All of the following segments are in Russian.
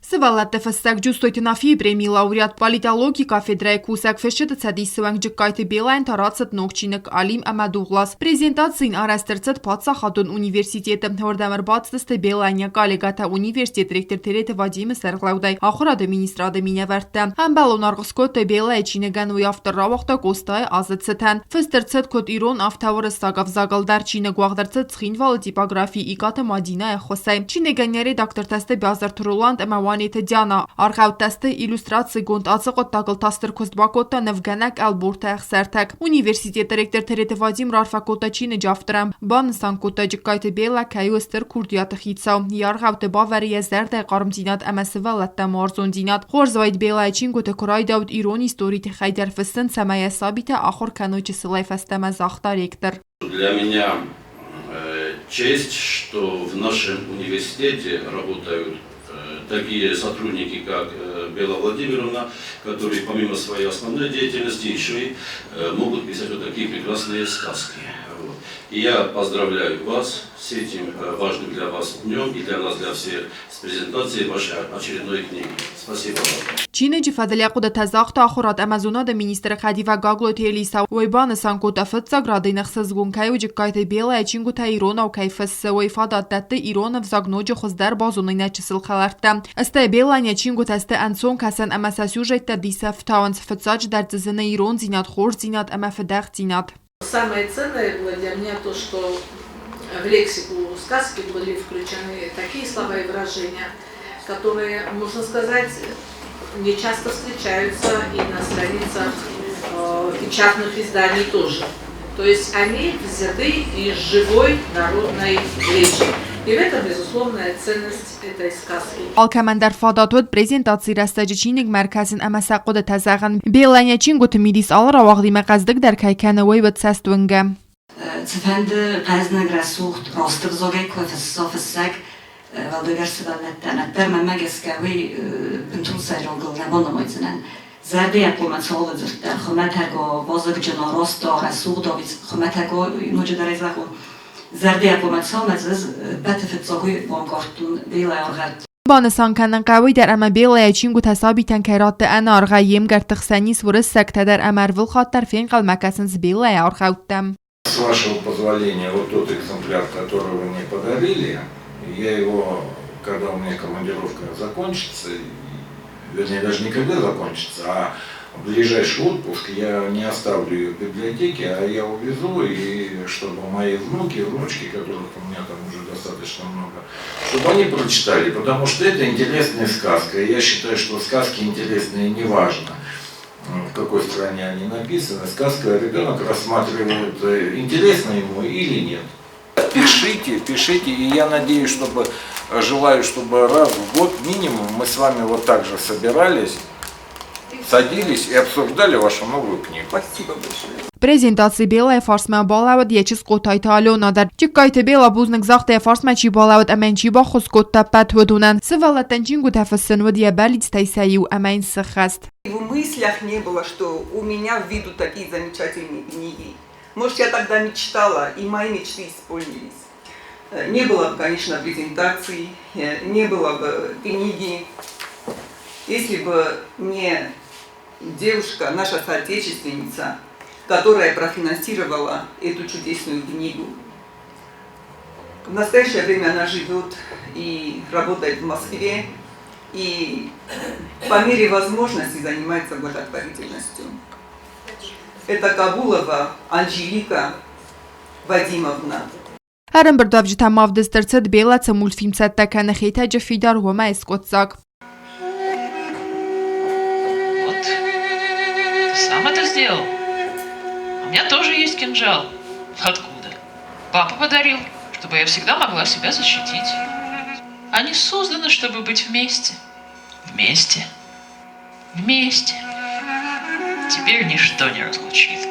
Սվալատը ֆսակ ջուստոյտնաֆի պրեմի լաուրիատ պալիտալոգի կաֆեդրայ կուսակ ֆեշչը ցադիսվանք ջկայթը բելայն տարածըտ նոկչինակ Ալիմ Ամադուղլաս Պրեզենտացին արաստերծըտ Պատսախատուն ունիվերսիտետը հորդամրբացտստը բելանյա կալեգատա ունիվերսիտետ ռեկտոր թերեթը Վադիմը Սերղլաուդայ ախորադը մինիստրադը մինավարտը Համբալոն արղսկոտը բելայ չինեգան ու ավտորավախտա կոստայ ազըցըթան ֆստերծըտ կոտ իրոն ավտավորը սակավ զագալդար չինը գուաղդրծըտ սխինվալը տիպոգրաֆի իկատը մադինա է խոսայ չինեգանյարի դակտոր տեստը բազար թրոլանդ Անիթ Դյանա արխավտաստը իլյուստրացիա գոնտ ածղոտ տակլ տաստր կոստբակոտա նվգանակ ալբորտա ախսարտակ ունիվերսիտետ ռեկտոր թերեթը Վադիմ Ռարֆակոտա չինը ջավտրամ բան սանկոտա ջկայտը բելա կայուստեր քուրդիատը խիցա ярխավտը բավարիա զերդը կարմտինատ ամասվալատա մարզոնդինատ խորզվայդ բելա չինգոտը կրայդաուտ իրոն историте хайдар фестен самая сабита ахор каночи слайфастама захта ректор. Для меня честь, что в нашем университете работают такие сотрудники, как Бела Владимировна, которые помимо своей основной деятельности еще и могут писать вот такие прекрасные сказки. Вот. И я поздравляю вас с этим важным для вас днем и для нас, для всех, с презентацией вашей очередной книги. Спасибо вам. Чины ջիֆադելյակուդը թազախտը ախորատ Ամազոնադը մինիստրը խադիվա գագլոթելիսա ոյբանը սանկոտա ֆծա գրադինախ սզգունքայու ջկայտը բելա չինգուտա իրոնա ու կայֆս ոյֆադա տատը իրոնը վզագնոջը խոզդար բազոնինա չսլ խալարտա ըստե բելանյա չինգուտա ըստե անցոն կասան ամասասյուժետա դիսավ таунс фцач дардзына ирон зинат хор зинат амафдах зинат. Самое ценное было для меня то, что в лексику сказки были включены такие слова и выражения, которые, можно сказать, не часто встречаются и на страницах печатных изданий тоже. То есть они взяты из живой народной речи. И в этом безусловная ценность этой сказки. Алкамандар фадатот презентации растаджичиниг марказин амасақода тазаган беланьячин гутмидис алра вағдима қаздық дар кайкана войват састунга. Цфенде пазнагра сухт ростыр зогай кофесофесак валдыгарсывалеттен перме мегескави пентусайрогыл набономойценен. Зардия помацолыдзырта хоматаго возыгджано росто расудовиц хоматаго нуджедарезаху. Зардия помацолмазыз бетефетсогуй вонгортун белайоргат. بانسان کنن قوی در اما بیل چینگو تسابیتن کرات ان ارغایم گرتخ سنیس ورس سکته در امرول خاطر فین قل مکسنس بیل ارغاوتم. С вашего позволения, вот тот экземпляр, который вы мне подарили, я его, когда у меня командировка закончится, вернее даже не когда закончится, а в ближайший отпуск я не оставлю ее в библиотеке, а я увезу, и чтобы мои внуки, внучки, которых у меня там уже достаточно много, чтобы они прочитали, потому что это интересная сказка. И я считаю, что сказки интересные неважно, в какой стране они написаны. Сказка ребенок рассматривает, интересно ему или нет. Пишите, пишите, и я надеюсь, желаю, чтобы раз в год минимум мы с вами вот так же собирались, садились и обсуждали вашу новую книгу. Спасибо большое. Презентации белая фарсма балавад ячис котайта алёнадар. Чикайта бела бузник захта фарсма чи балавад аменчи ба хускотта патвудунан. Сывалатан чингу тафассен вадия балиц тайсаю амайн сахаст. В мыслях не было, что у меня в виду такие замечательные книги. Может, я тогда мечтала, и мои мечты исполнились. Не было бы, конечно, презентаций, не было бы книги, если бы не девушка, наша соотечественница, которая профинансировала эту чудесную книгу. В настоящее время она живет и работает в Москве, и по мере возможности занимается благотворительностью. Это Кабулова Анжелика Вадимовна. Харам бардавжи тамав дестерцет бела ца мультфильм цаттакана хейта джафидар вома эскотсак. Сам это сделал? У меня тоже есть кинжал. Откуда? Папа подарил, чтобы я всегда могла себя защитить. Они созданы, чтобы быть вместе. Вместе. Вместе. Теперь ничто не разлучит их.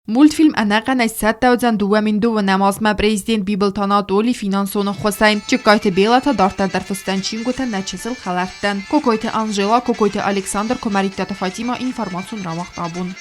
Мультфильм «Анака» найсаттаудзан дуаминдува намазма президент Библтана доли финансона хосайм. Чикайте белата дартар дар фустанчингута начисл халахтан. Кокойте Анжела, кокойте Александр, комаритата Фатима информацион равах табун.